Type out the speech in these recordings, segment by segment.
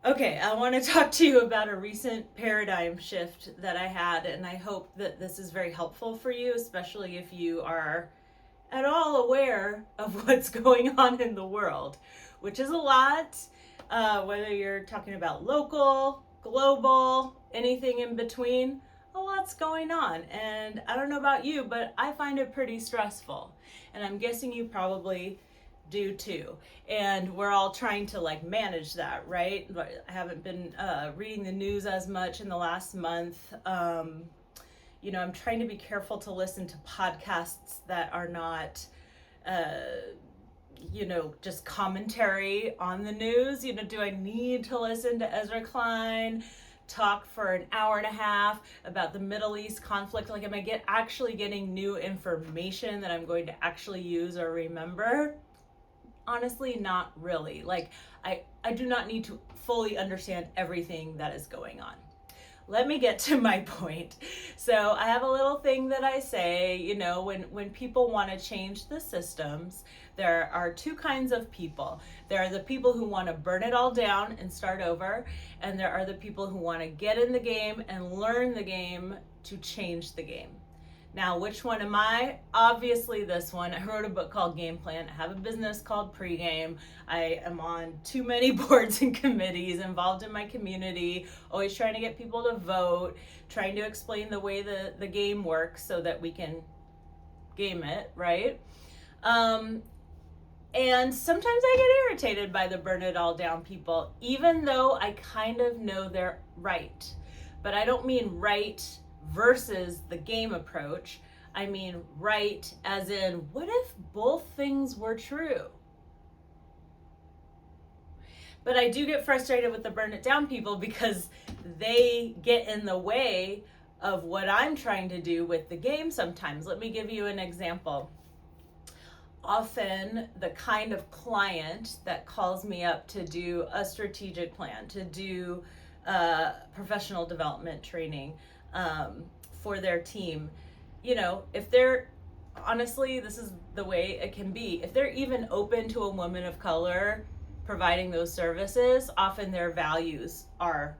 Okay, I want to talk to you about a recent paradigm shift that I had, and I hope that this is very helpful for you, especially if you are at all aware of what's going on in the world, which is a lot, whether you're talking about local, global, anything in between, a lot's going on. And I don't know about you, but I find it pretty stressful. And I'm guessing you probably do too. And we're all trying to like manage that, right? I haven't been reading the news as much in the last month. I'm trying to be careful to listen to podcasts that are not, just commentary on the news. Do I need to listen to Ezra Klein talk for an hour and a half about the Middle East conflict? Like, am I actually getting new information that I'm going to actually use or remember? Honestly, not really. Like, I do not need to fully understand everything that is going on. Let me get to my point. So I have a little thing that I say, when people want to change the systems, there are two kinds of people. There are the people who want to burn it all down and start over, and there are the people who want to get in the game and learn the game to change the game. Now, which one am I? Obviously this one. I wrote a book called Game Plan. I have a business called Pregame. I am on too many boards and committees, involved in my community, always trying to get people to vote, trying to explain the way the game works so that we can game it, right? And sometimes I get irritated by the burn it all down people, even though I kind of know they're right. But I don't mean right versus the game approach. I mean right as in, what if both things were true? But I do get frustrated with the burn it down people because they get in the way of what I'm trying to do with the game sometimes. Let me give you an example. Often the kind of client that calls me up to do a strategic plan, to do professional development training, for their team, if they're, honestly, this is the way it can be, if they're even open to a woman of color providing those services, often their values are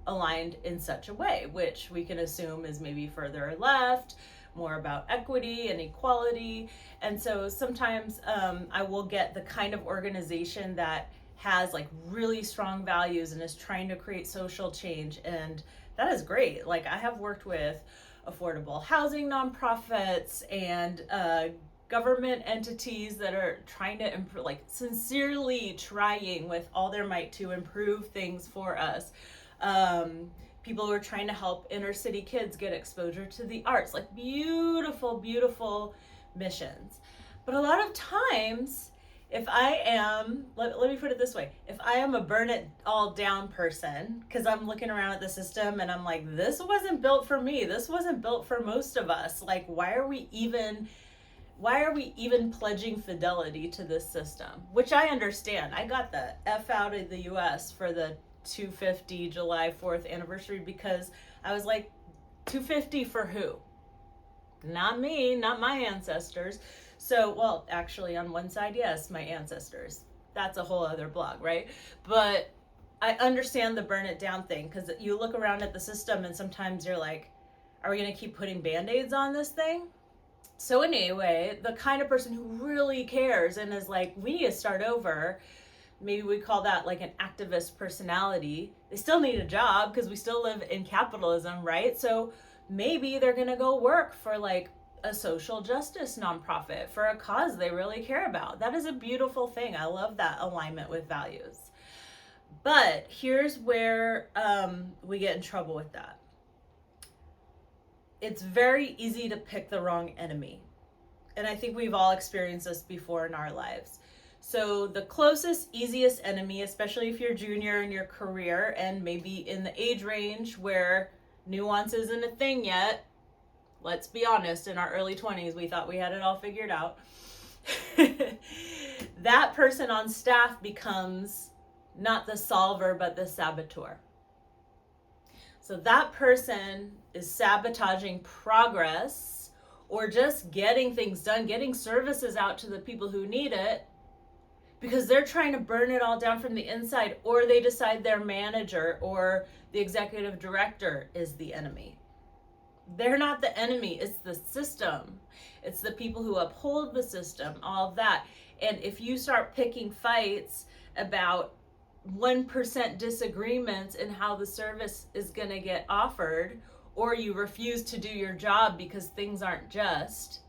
aligned in such a way, which we can assume is maybe further left, more about equity and equality. And so sometimes I will get the kind of organization that has like really strong values and is trying to create social change, and that is great. Like, I have worked with affordable housing nonprofits and government entities that are trying to improve, like sincerely trying with all their might to improve things for us. People who are trying to help inner city kids get exposure to the arts, like beautiful, beautiful missions. But a lot of times, if I am, let me put it this way, if I am a burn it all down person, because I'm looking around at the system and I'm like, this wasn't built for me, this wasn't built for most of us, like, why are we even pledging fidelity to this system? Which I understand. I got the F out of the US for the 250 July 4th anniversary because I was like, 250 for who? Not me, not my ancestors. So, well, actually, on one side, yes, my ancestors. That's a whole other blog, right? But I understand the burn it down thing, because you look around at the system and sometimes you're like, are we going to keep putting band-aids on this thing? So anyway, the kind of person who really cares and is like, we need to start over, maybe we call that like an activist personality. They still need a job because we still live in capitalism, right? So maybe they're going to go work for like a social justice nonprofit for a cause they really care about. That is a beautiful thing. I love that alignment with values. But here's where we get in trouble with that. It's very easy to pick the wrong enemy. And I think we've all experienced this before in our lives. So the closest, easiest enemy, especially if you're junior in your career and maybe in the age range where nuance isn't a thing yet, let's be honest, in our early 20s, we thought we had it all figured out. That person on staff becomes not the solver, but the saboteur. So that person is sabotaging progress or just getting things done, getting services out to the people who need it, because they're trying to burn it all down from the inside, or they decide their manager or the executive director is the enemy. They're not the enemy, it's the system. It's the people who uphold the system, all of that. And if you start picking fights about 1% disagreements in how the service is going to get offered, or you refuse to do your job because things aren't just,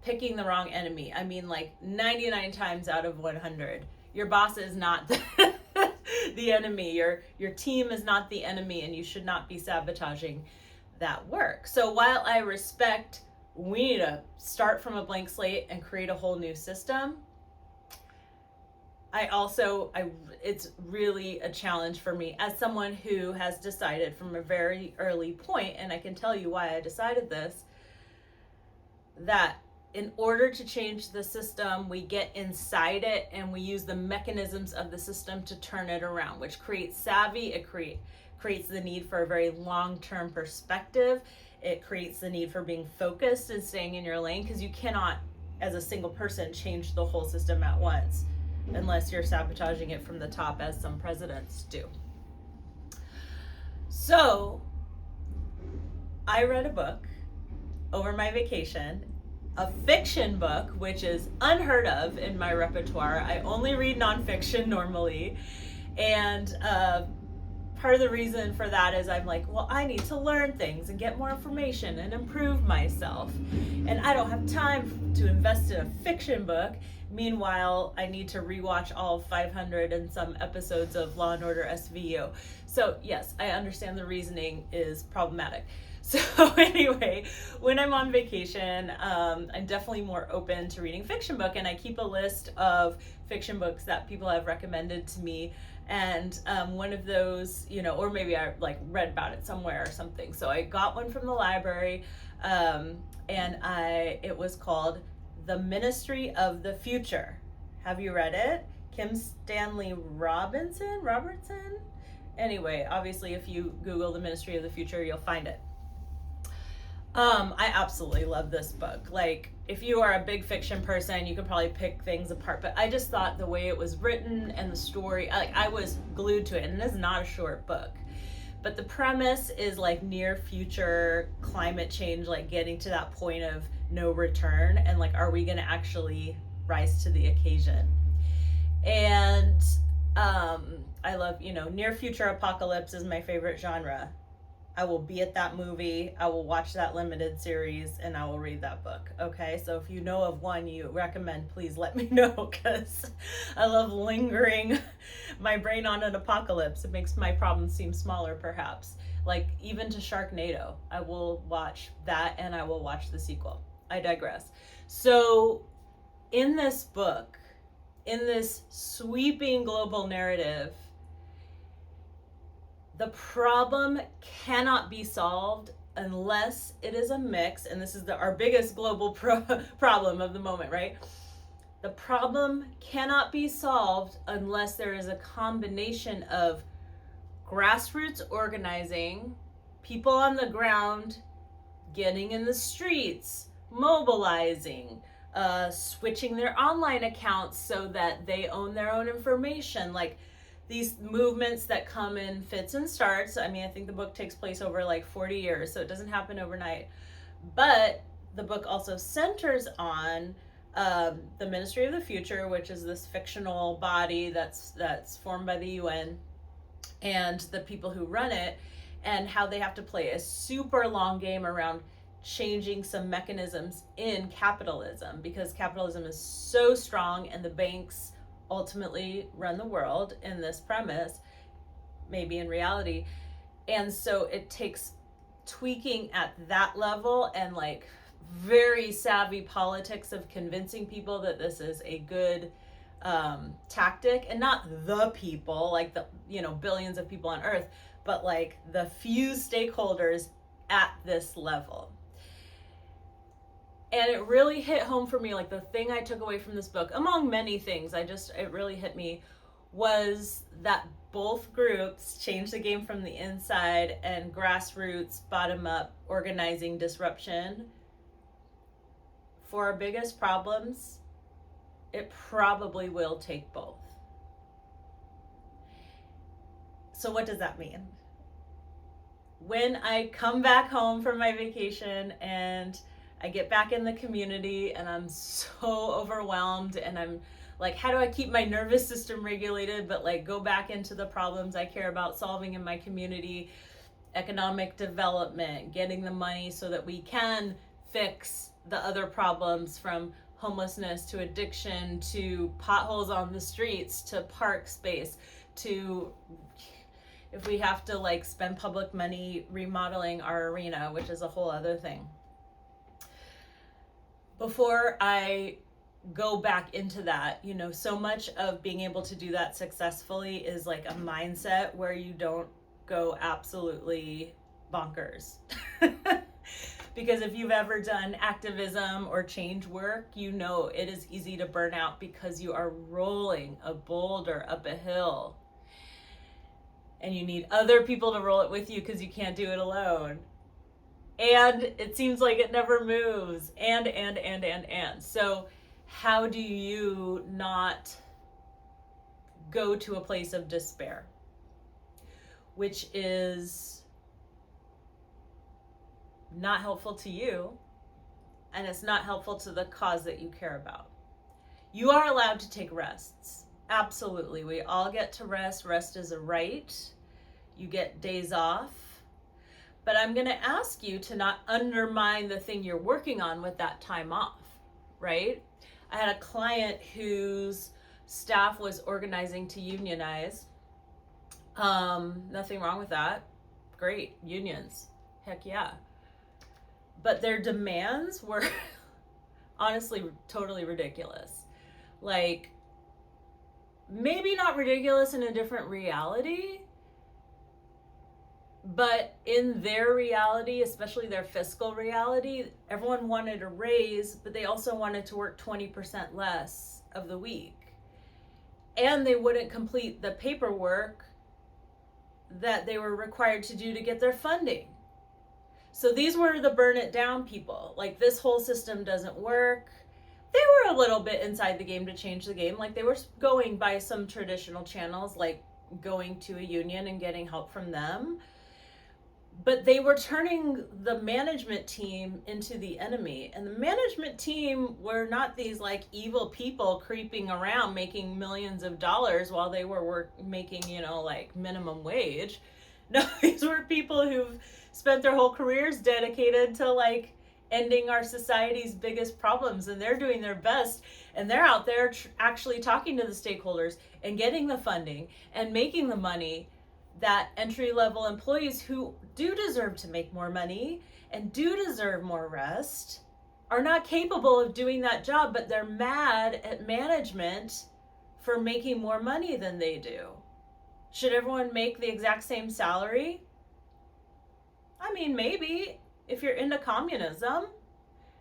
picking the wrong enemy. I mean, like 99 times out of 100, your boss is not the enemy. Your team is not the enemy, and you should not be sabotaging that work. So while I respect we need to start from a blank slate and create a whole new system, it's really a challenge for me as someone who has decided from a very early point, and I can tell you why I decided this, that in order to change the system, we get inside it and we use the mechanisms of the system to turn it around, which creates savvy. It creates the need for a very long-term perspective. It creates the need for being focused and staying in your lane, because you cannot, as a single person, change the whole system at once unless you're sabotaging it from the top, as some presidents do. So I read a book over my vacation, a fiction book, which is unheard of in my repertoire. I only read nonfiction normally. And part of the reason for that is I'm like, well, I need to learn things and get more information and improve myself. And I don't have time to invest in a fiction book. Meanwhile, I need to rewatch all 500 and some episodes of Law and Order SVU. So yes, I understand the reasoning is problematic. So anyway, when I'm on vacation, I'm definitely more open to reading fiction book, and I keep a list of fiction books that people have recommended to me. And one of those, or maybe I like read about it somewhere or something. So I got one from the library, and it was called The Ministry of the Future. Have you read it? Stanley Robinson? Anyway, obviously if you Google The Ministry of the Future, you'll find it. I absolutely love this book. Like, if you are a big fiction person, you could probably pick things apart, but I just thought the way it was written and the story, I was glued to it. And it is not a short book, but the premise is like near future climate change, like getting to that point of no return, and like, are we going to actually rise to the occasion? And I love, near future apocalypse is my favorite genre. I will be at that movie, I will watch that limited series, and I will read that book. Okay, so if you know of one you recommend, please let me know, because I love lingering my brain on an apocalypse. It makes my problems seem smaller, perhaps. Like, even to Sharknado, I will watch that, and I will watch the sequel. I digress. So in this book, in this sweeping global narrative, the problem cannot be solved unless it is a mix, and this is our biggest global problem of the moment, right? The problem cannot be solved unless there is a combination of grassroots organizing, people on the ground getting in the streets, mobilizing, switching their online accounts so that they own their own information, like these movements that come in fits and starts. I mean, I think the book takes place over like 40 years, so it doesn't happen overnight. But the book also centers on the Ministry of the Future, which is this fictional body that's formed by the UN, and the people who run it, and how they have to play a super long game around changing some mechanisms in capitalism, because capitalism is so strong and the banks ultimately run the world in this premise, maybe in reality. And so it takes tweaking at that level and like very savvy politics of convincing people that this is a good tactic, and not the people, like the billions of people on earth, but like the few stakeholders at this level. And it really hit home for me. Like, the thing I took away from this book, among many things, it really hit me, was that both groups changed the game from the inside, and grassroots, bottom-up organizing disruption for our biggest problems it probably will take both. So what does that mean? When I come back home from my vacation and I get back in the community and I'm so overwhelmed and I'm like, how do I keep my nervous system regulated, but like go back into the problems I care about solving in my community, economic development, getting the money so that we can fix the other problems, from homelessness to addiction to potholes on the streets to park space to if we have to like spend public money remodeling our arena, which is a whole other thing. Before I go back into that, you know, so much of being able to do that successfully is like a mindset where you don't go absolutely bonkers. Because if you've ever done activism or change work, you know it is easy to burn out because you are rolling a boulder up a hill. And you need other people to roll it with you because you can't do it alone. And it seems like it never moves. And. So how do you not go to a place of despair? Which is not helpful to you, and it's not helpful to the cause that you care about. You are allowed to take rests. Absolutely. We all get to rest. Rest is a right. You get days off. But I'm going to ask you to not undermine the thing you're working on with that time off, right? I had a client whose staff was organizing to unionize. Nothing wrong with that. Great. Unions. Heck yeah. But their demands were honestly totally ridiculous. Like, maybe not ridiculous in a different reality, but in their reality, especially their fiscal reality, everyone wanted a raise, but they also wanted to work 20% less of the week. And they wouldn't complete the paperwork that they were required to do to get their funding. So these were the burn it down people. Like, this whole system doesn't work. They were a little bit inside the game to change the game. Like, they were going by some traditional channels, like going to a union and getting help from them. But they were turning the management team into the enemy. And the management team were not these like evil people creeping around making millions of dollars while they were making, you know, like minimum wage. No, these were people who've spent their whole careers dedicated to like ending our society's biggest problems, and they're doing their best, and they're out there actually talking to the stakeholders and getting the funding and making the money that entry-level employees who do deserve to make more money and do deserve more rest are not capable of doing that job, but they're mad at management for making more money than they do. Should everyone make the exact same salary? I mean, maybe if you're into communism.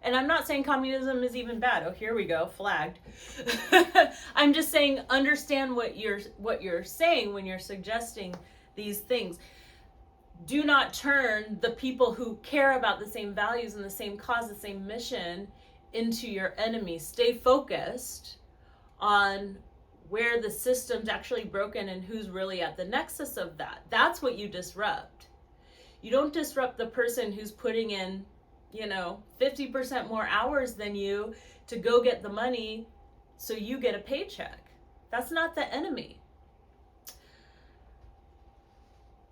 And I'm not saying communism is even bad. Oh, here we go, flagged. I'm just saying, understand what you're saying when you're suggesting these things. Do not turn the people who care about the same values and the same cause, the same mission, into your enemy. Stay focused on where the system's actually broken and who's really at the nexus of that. That's what you disrupt. You don't disrupt the person who's putting in, 50% more hours than you to go get the money so you get a paycheck. That's not the enemy.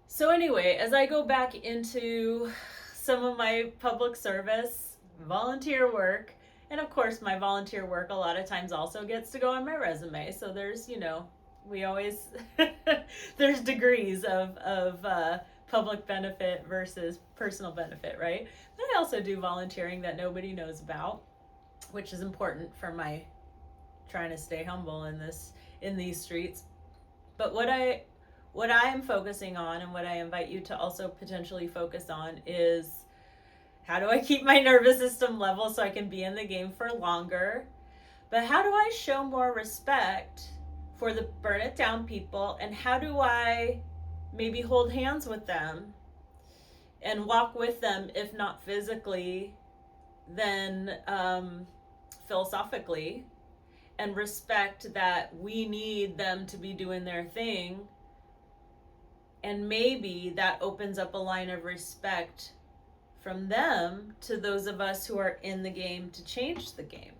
So anyway, as I go back into some of my public service, volunteer work, and of course my volunteer work a lot of times also gets to go on my resume. So there's, we always, there's degrees of public benefit versus personal benefit, right? But I also do volunteering that nobody knows about, which is important for my trying to stay humble in these streets. But what I am focusing on, and what I invite you to also potentially focus on, is how do I keep my nervous system level so I can be in the game for longer? But how do I show more respect for the burn it down people? And how do I maybe hold hands with them and walk with them, if not physically, then philosophically, and respect that we need them to be doing their thing. And maybe that opens up a line of respect from them to those of us who are in the game to change the game.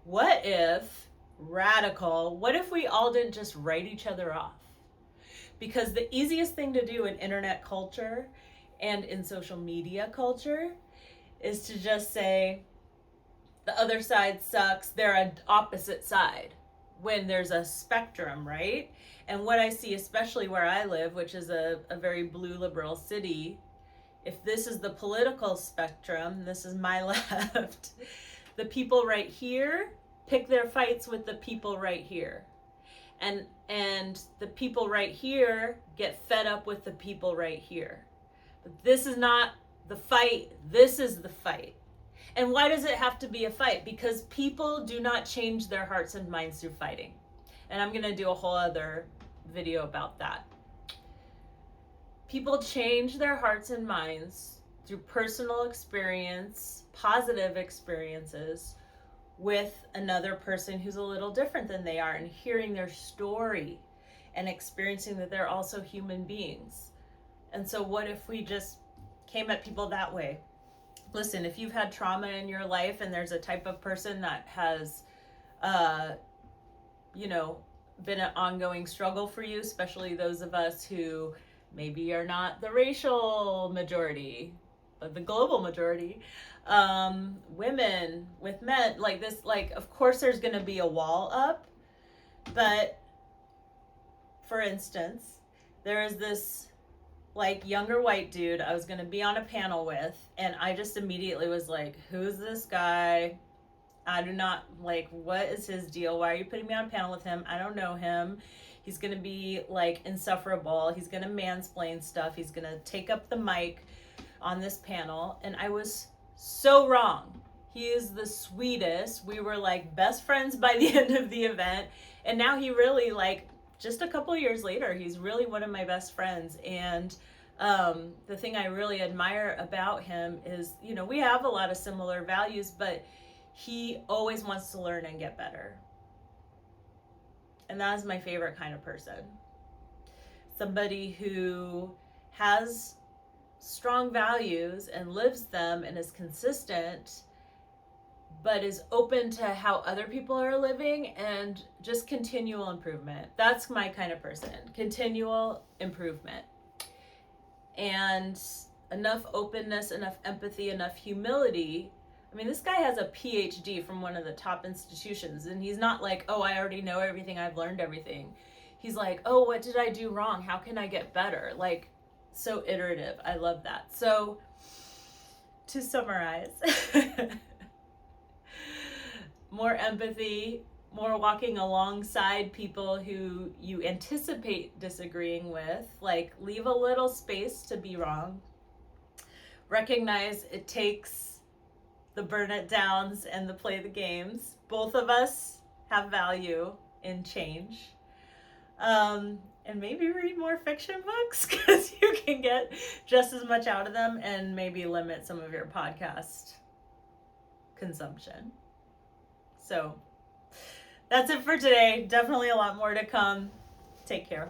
What if, radical, what if we all didn't just write each other off? Because the easiest thing to do in internet culture and in social media culture is to just say, the other side sucks, they're an opposite side, when there's a spectrum, right? And what I see, especially where I live, which is a very blue liberal city, if this is the political spectrum, this is my left, the people right here pick their fights with the people right here. And the people right here get fed up with the people right here. But this is not the fight, this is the fight. And why does it have to be a fight? Because people do not change their hearts and minds through fighting. And I'm going to do a whole other video about that. People change their hearts and minds through personal experience, positive experiences with another person who's a little different than they are, and hearing their story and experiencing that they're also human beings. And so what if we just came at people that way? Listen, if you've had trauma in your life and there's a type of person that has, been an ongoing struggle for you, especially those of us who maybe are not the racial majority, but the global majority, women with men, like this, like, of course there's going to be a wall up. But for instance, there is this like younger white dude I was going to be on a panel with, and I just immediately was like, who's this guy? I do not, like, what is his deal? Why are you putting me on a panel with him? I don't know him. He's going to be like insufferable. He's going to mansplain stuff. He's going to take up the mic on this panel. And I was so wrong. He is the sweetest. We were like best friends by the end of the event. And now he really, like, just a couple of years later, he's really one of my best friends. And the thing I really admire about him is, we have a lot of similar values, but he always wants to learn and get better. And that is my favorite kind of person. Somebody who has strong values and lives them and is consistent, but is open to how other people are living and just continual improvement. That's my kind of person. Continual improvement. And enough openness, enough empathy, enough humility. I mean, this guy has a PhD from one of the top institutions, and he's not like, oh, I already know everything, I've learned everything. He's like, oh, what did I do wrong? How can I get better? Like, so iterative. I love that. So, to summarize, more empathy, more walking alongside people who you anticipate disagreeing with, like, leave a little space to be wrong. Recognize it takes the burn it downs and the play the games. Both of us have value in change. And maybe read more fiction books, because you can get just as much out of them, and maybe limit some of your podcast consumption. So that's it for today. Definitely a lot more to come. Take care.